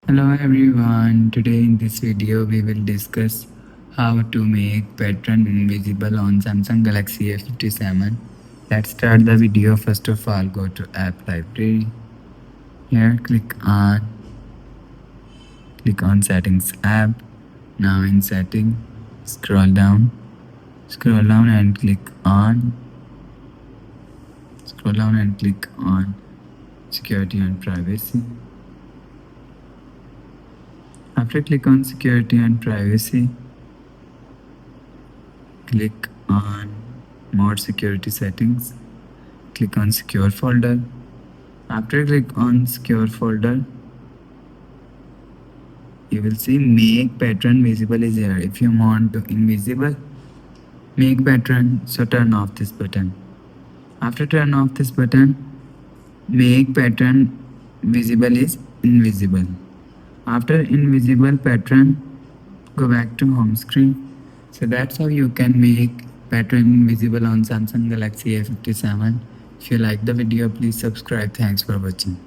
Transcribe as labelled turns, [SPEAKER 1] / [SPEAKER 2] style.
[SPEAKER 1] Hello everyone, today in this video we will discuss how to make pattern invisible on Samsung Galaxy A57. Let's start the video. First of all, go to app library. Here click on settings app. Now in setting, scroll down and click on security and privacy. After click on security and privacy, click on more security settings. Click on secure folder. After click on secure folder, you will see make pattern visible is here. If you want to invisible make pattern, so turn off this button. After turn off this button, make pattern visible is invisible. After invisible pattern, go back to home screen. So that's how you can make pattern invisible on Samsung Galaxy A57. If you like the video, please subscribe. Thanks for watching.